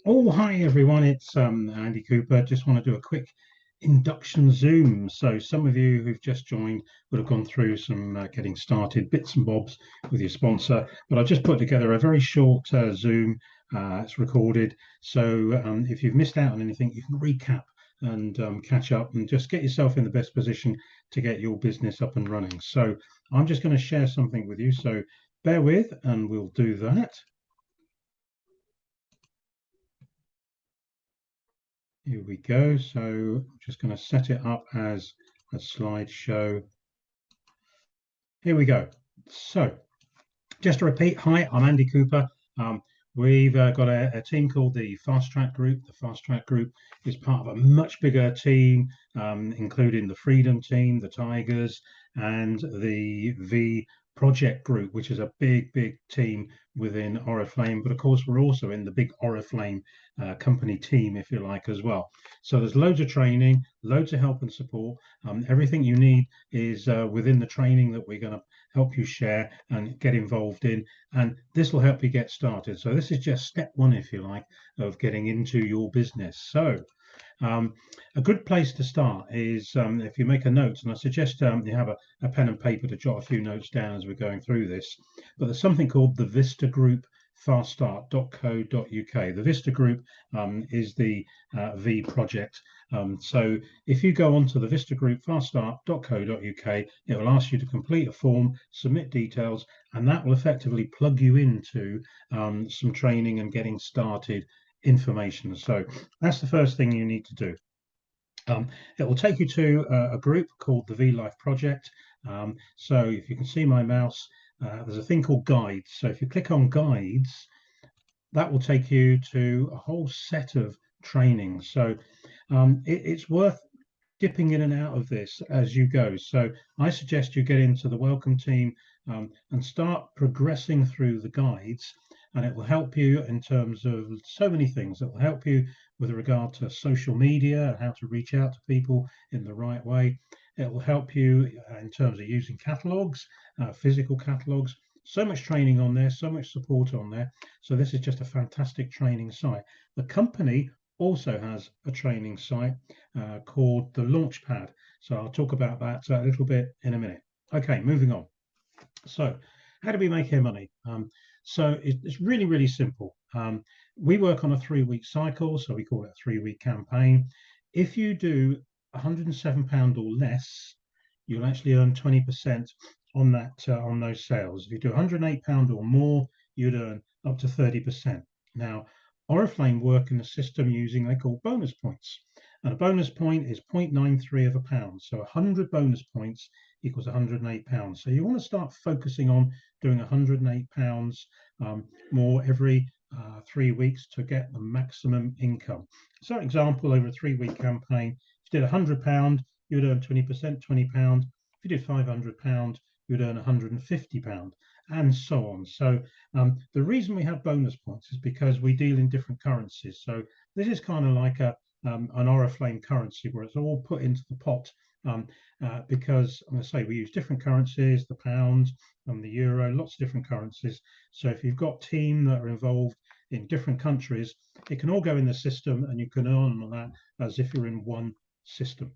Oh, hi everyone, it's Andy Cooper. Just want to do a quick induction Zoom. So some of you who've just joined would have gone through some getting started bits and bobs with your sponsor, but I've just put together a very short Zoom. It's recorded, so if you've missed out on anything, you can recap and catch up and just get yourself in the best position to get your business up and running. So I'm just going to share something with you. So bear with, and we'll do that. Here we go. So I'm just going to set it up as a slideshow. Here we go. So just to repeat, hi, I'm Andy Cooper. We've got a team called the Fast Track Group. The Fast Track Group is part of a much bigger team, including the Freedom team, the Tigers, and the V Project Group, which is a big team within Oriflame. But of course, we're also in the big Oriflame company team, if you like, as well. So there's loads of training, loads of help and support. Everything you need is within the training that we're going to help you share and get involved in, and this will help you get started. So this is just step one, if you like, of getting into your business. So um, a good place to start is if you make a note, and I suggest you have a pen and paper to jot a few notes down as we're going through this. But there's something called the Vista Group faststart.co.uk. The Vista Group is the V project. So if you go onto the Vista Group faststart.co.uk, it will ask you to complete a form, submit details, and that will effectively plug you into some training and getting started information. So that's the first thing you need to do. It will take you to a group called the V Life Project. So if you can see my mouse, there's a thing called guides. So if you click on guides, that will take you to a whole set of trainings. So it's worth dipping in and out of this as you go. So I suggest you get into the welcome team and start progressing through the guides, and it will help you in terms of so many things. It will help you with regard to social media, how to reach out to people in the right way. It will help you in terms of using catalogs, physical catalogs. So much training on there, so much support on there. So this is just a fantastic training site. The company also has a training site called the Launchpad. So I'll talk about that a little bit in a minute. Okay, moving on. So, how do we make our money? So it's really simple. We work on a 3-week cycle, so we call it a 3-week campaign. If you do £107 or less, you'll actually earn 20% on that on those sales. If you do £108 or more, you'd earn up to 30%. Now, Oriflame work in the system using they call bonus points. And a bonus point is 0.93 of a pound. So 100 bonus points equals £108. So you want to start focusing on doing £108 more every 3 weeks to get the maximum income. So, example, over a 3-week campaign, if you did £100, you'd earn 20%, £20. If you did £500, you'd earn £150, and so on. So, the reason we have bonus points is because we deal in different currencies. So, this is kind of like an Oriflame currency where it's all put into the pot because I'm going to say we use different currencies, the pound and the euro, lots of different currencies. So if you've got team that are involved in different countries, it can all go in the system and you can earn on that as if you're in one system.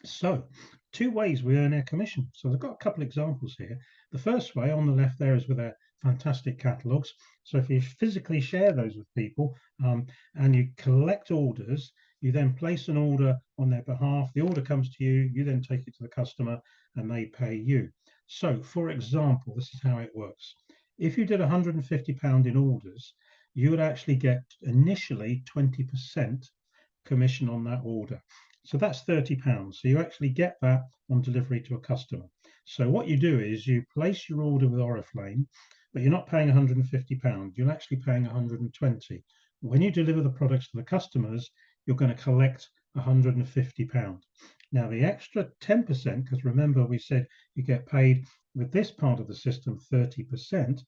So 2 ways we earn our commission. So I've got a couple of examples here. The first way on the left there is with our fantastic catalogs. So if you physically share those with people and you collect orders, you then place an order on their behalf. The order comes to you, you then take it to the customer and they pay you. So for example, this is how it works. If you did £150 in orders, you would actually get initially 20% commission on that order. So that's £30. So you actually get that on delivery to a customer. So what you do is you place your order with Oriflame, but you're not paying £150. You're actually paying 120. When you deliver the products to the customers, you're going to collect £150. Now the extra 10%, because remember we said you get paid with this part of the system 30%,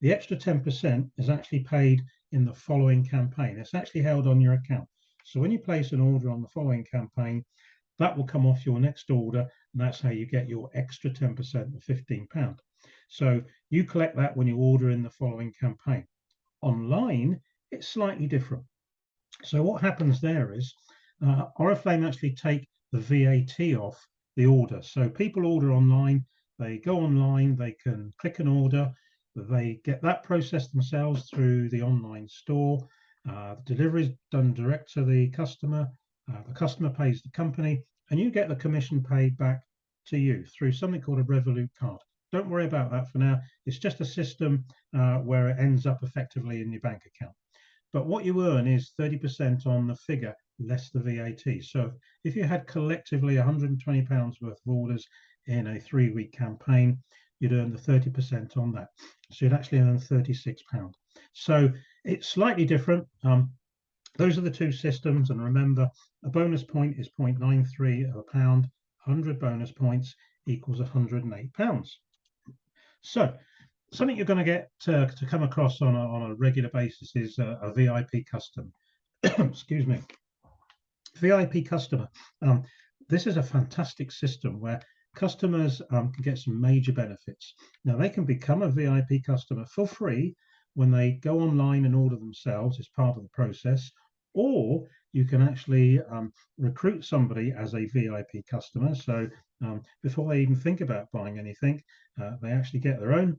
the extra 10% is actually paid in the following campaign. It's actually held on your account. So when you place an order on the following campaign, that will come off your next order, and that's how you get your extra 10% of £15. So you collect that when you order in the following campaign. Online, it's slightly different. So what happens there is Oriflame actually take the VAT off the order. So people order online, they go online, they can click an order, they get that processed themselves through the online store. The delivery is done direct to the customer pays the company, and you get the commission paid back to you through something called a Revolut card. Don't worry about that for now. It's just a system where it ends up effectively in your bank account. But what you earn is 30% on the figure less the VAT. So if you had collectively £120 worth of orders in a 3-week campaign, you'd earn the 30% on that. So you'd actually earn £36. So it's slightly different. Those are the two systems. And remember, a bonus point is 0.93 of a pound. 100 bonus points equals £108. So something you're going to get to come across on a regular basis is a VIP customer. Excuse me, VIP customer. Um, this is a fantastic system where customers can get some major benefits. Now they can become a VIP customer for free when they go online and order themselves as part of the process, or you can actually recruit somebody as a VIP customer. So before they even think about buying anything, they actually get their own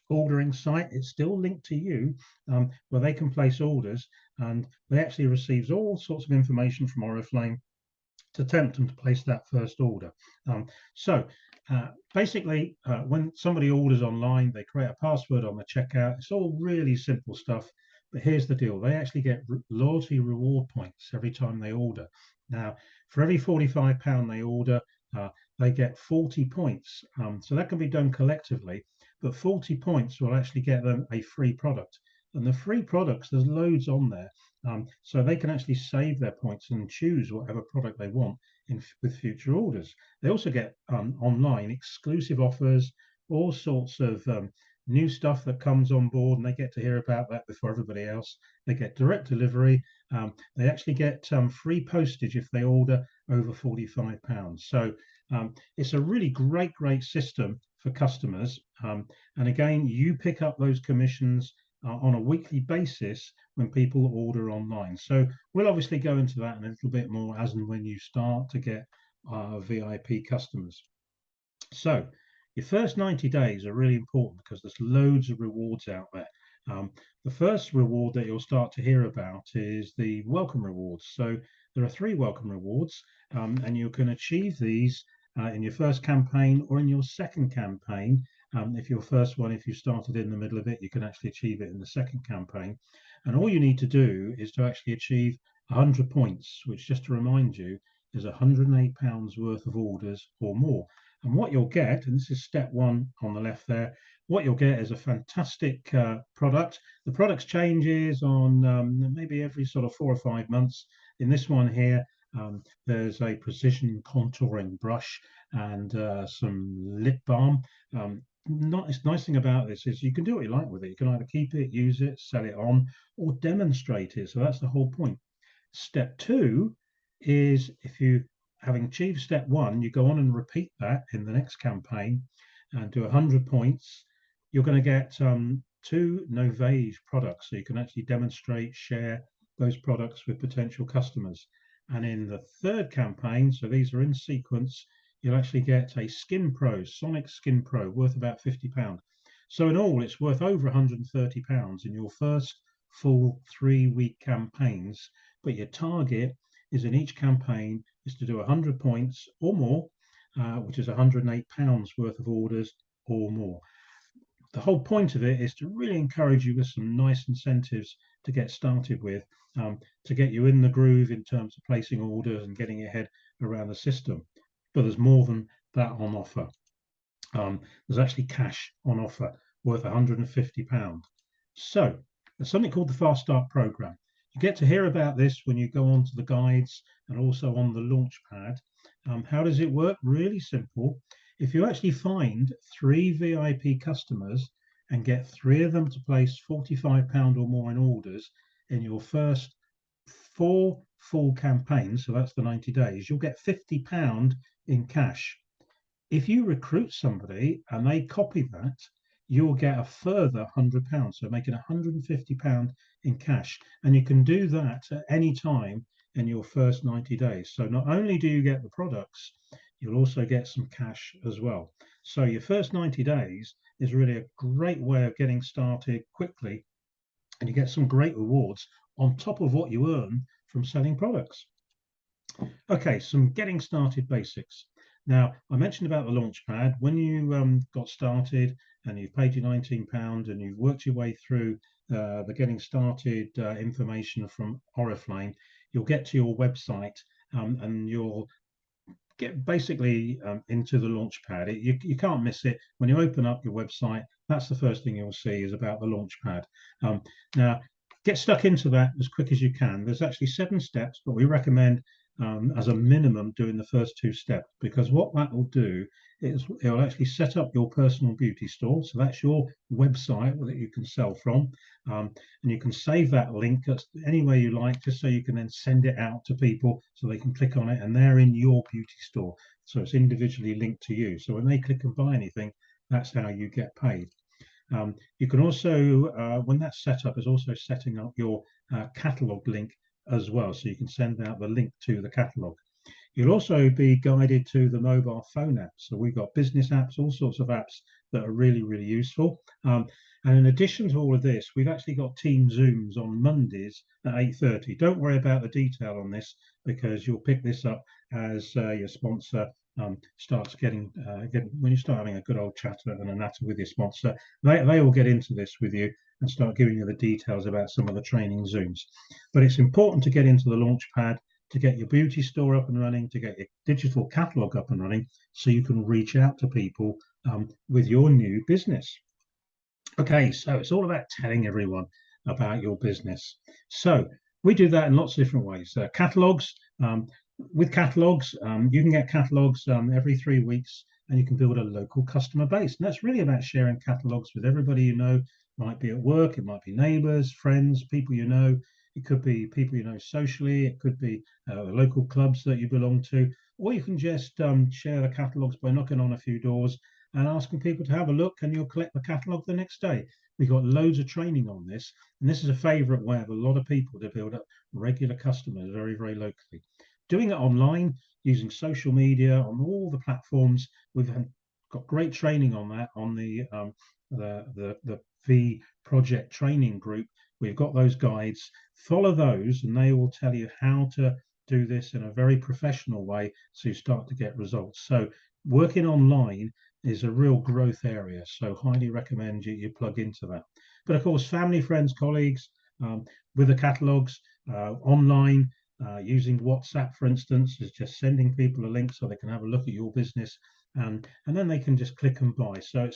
ordering site. It's still linked to you, where they can place orders, and they actually receives all sorts of information from Oriflame to tempt them to place that first order. So basically, when somebody orders online, they create a password on the checkout. It's all really simple stuff. But here's the deal: they actually get loyalty reward points every time they order. Now, for every £45 they order, uh, they get 40 points. So that can be done collectively, but 40 points will actually get them a free product. And the free products, there's loads on there. So they can actually save their points and choose whatever product they want with future orders. They also get online exclusive offers, all sorts of new stuff that comes on board, and they get to hear about that before everybody else. They get direct delivery. They actually get free postage if they order over £45. So it's a really great system for customers. And again, you pick up those commissions on a weekly basis when people order online. So we'll obviously go into that in a little bit more as and when you start to get VIP customers. So your first 90 days are really important because there's loads of rewards out there. The first reward that you'll start to hear about is the welcome rewards. So there are 3 welcome rewards, and you can achieve these in your first campaign or in your second campaign. If your first one, if you started in the middle of it, you can actually achieve it in the second campaign. And all you need to do is to actually achieve 100 points, which, just to remind you, is £108 worth of orders or more. And what you'll get, and this is step 1 on the left there, what you'll get is a fantastic product. The product changes on maybe every sort of 4 or 5 months. In this one here, there's a precision contouring brush and some lip balm. Nice thing about this is you can do what you like with it. You can either keep it, use it, sell it on, or demonstrate it. So that's the whole point. Step 2 is, if you, having achieved step 1, you go on and repeat that in the next campaign and do 100 points. You're going to get 2 Novage products, so you can actually demonstrate, share those products with potential customers. And in the third campaign, so these are in sequence, you'll actually get a Skin Pro, Sonic Skin Pro, worth about £50. So in all, it's worth over £130 in your first full 3-week campaigns. But your target is, in each campaign, is to do 100 points or more, which is £108 worth of orders or more. The whole point of it is to really encourage you with some nice incentives to get started with, to get you in the groove in terms of placing orders and getting your head around the system. But there's more than that on offer. There's actually cash on offer worth £150. So there's something called the Fast Start program. You get to hear about this when you go onto the guides and also on the launch pad. How does it work? Really simple. If you actually find 3 VIP customers and get 3 of them to place £45 or more in orders in your first 4 full campaigns, so that's the 90 days, you'll get £50 in cash. If you recruit somebody and they copy that, you'll get a further £100, so making £150 in cash. And you can do that at any time in your first 90 days. So not only do you get the products, you'll also get some cash as well. So your first 90 days is really a great way of getting started quickly, and you get some great rewards on top of what you earn from selling products. Okay, some getting started basics. Now, I mentioned about the Launchpad. When you got started and you've paid your £19 and you've worked your way through the getting started information from Oriflame, you'll get to your website, and you'll get basically into the Launchpad. You can't miss it. When you open up your website, that's the first thing you'll see is about the Launchpad. Now, get stuck into that as quick as you can. There's actually 7 steps, but we recommend as a minimum doing the first 2 steps, because what that will do is it'll actually set up your personal beauty store. So that's your website that you can sell from, and you can save that link any way you like, just so you can then send it out to people so they can click on it and they're in your beauty store. So it's individually linked to you. So when they click and buy anything, that's how you get paid. You can also, when that's set up, is also setting up your catalog link as well. So you can send out the link to the catalog. You'll also be guided to the mobile phone apps. So we've got business apps, all sorts of apps that are really, really useful. And in addition to all of this, we've actually got team Zooms on Mondays at 8:30. Don't worry about the detail on this, because you'll pick this up as your sponsor starts getting when you start having a good old chatter and a natter with your sponsor, they will get into this with you and start giving you the details about some of the training Zooms. But it's important to get into the Launchpad, to get your beauty store up and running, to get your digital catalog up and running, so you can reach out to people with your new business. Okay, so it's all about telling everyone about your business. So we do that in lots of different ways. Catalogs, with catalogs, you can get catalogs every 3 weeks, and you can build a local customer base. And that's really about sharing catalogs with everybody you know. It might be at work, it might be neighbors, friends, people you know. It could be people you know socially. It could be the local clubs that you belong to. Or you can just share the catalogs by knocking on a few doors and asking people to have a look, and you'll collect the catalogue the next day. We've got loads of training on this, and this is a favorite way of a lot of people to build up regular customers very, very locally. Doing it online, using social media on all the platforms, we've got great training on that on the V Project training group. We've got those guides. Follow those, and they will tell you how to do this in a very professional way, so you start to get results. So working online is a real growth area, so highly recommend you plug into that. But of course, family, friends, colleagues, with the catalogs, online, using WhatsApp, for instance, is just sending people a link so they can have a look at your business, and then they can just click and buy. So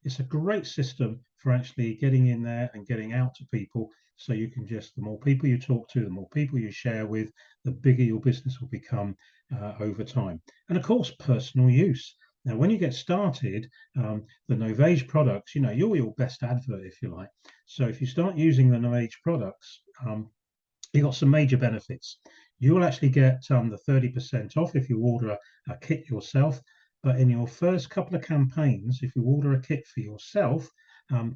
it's a great system for actually getting in there and getting out to people. So you can just, the more people you talk to, the more people you share with, the bigger your business will become over time. And of course, personal use. Now, when you get started, the Novage products, you're your best advert, if you like. So if you start using the Novage products, you've got some major benefits. You will actually get the 30% off if you order a kit yourself. But in your first couple of campaigns, if you order a kit for yourself,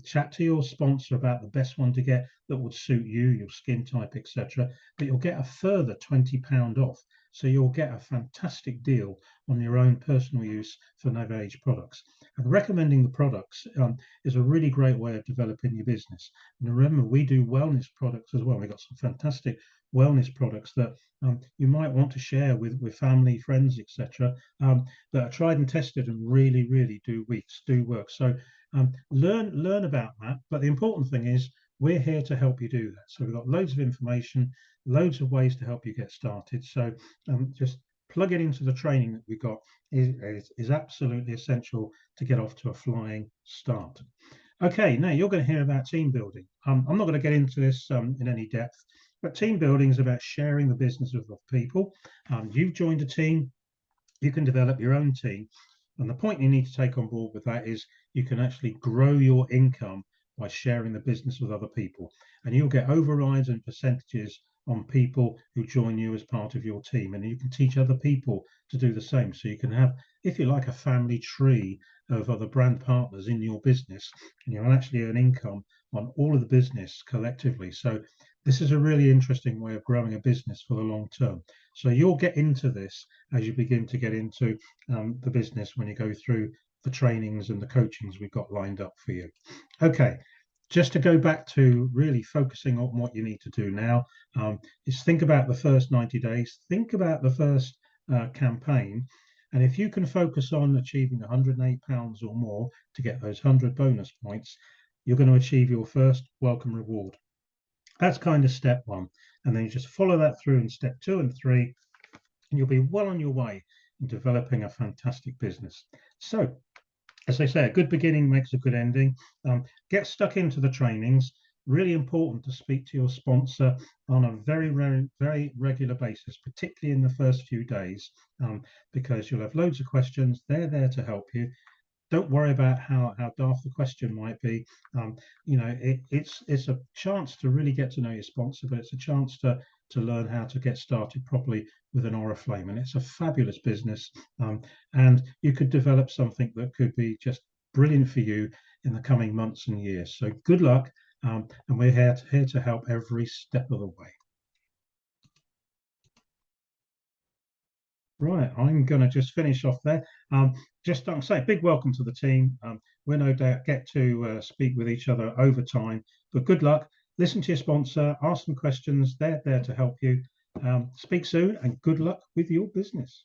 chat to your sponsor about the best one to get that would suit you, your skin type, etc. But you'll get a further £20 off. So you'll get a fantastic deal on your own personal use for Novage products. And recommending the products is a really great way of developing your business. And remember, we do wellness products as well. We've got some fantastic wellness products that you might want to share with family, friends, etc. That are tried and tested and really, really do work. So learn about that. But the important thing is we're here to help you do that. So we've got loads of information, loads of ways to help you get started. So just plug it into the training that we've got is absolutely essential to get off to a flying start. Okay, now you're going to hear about team building. I'm not going to get into this in any depth, but team building is about sharing the business with people. You've joined a team, you can develop your own team. And the point you need to take on board with that is you can actually grow your income by sharing the business with other people. And you'll get overrides and percentages on people who join you as part of your team, and you can teach other people to do the same. So you can have, if you like, a family tree of other brand partners in your business, and you'll actually earn income on all of the business collectively. So this is a really interesting way of growing a business for the long term. So you'll get into this as you begin to get into the business when you go through the trainings and the coachings we've got lined up for you. Okay, just to go back to really focusing on what you need to do now, is think about the first 90 days, think about the first campaign. And if you can focus on achieving £108 or more to get those 100 bonus points, you're going to achieve your first welcome reward. That's kind of step one. And then you just follow that through in step 2 and 3, and you'll be well on your way in developing a fantastic business. So, as they say, a good beginning makes a good ending. Get stuck into the trainings. Really important to speak to your sponsor on a very, very, very regular basis, particularly in the first few days, because you'll have loads of questions. They're there to help you. Don't worry about how daft the question might be. It's a chance to really get to know your sponsor, but it's a chance to learn how to get started properly with an Oriflame. And it's a fabulous business, and you could develop something that could be just brilliant for you in the coming months and years. So good luck, and we're here to help every step of the way. Right, I'm going to just finish off there. Just to say, big welcome to the team. We'll no doubt get to speak with each other over time, but good luck. Listen to your sponsor, ask them questions. They're there to help you. Speak soon, and good luck with your business.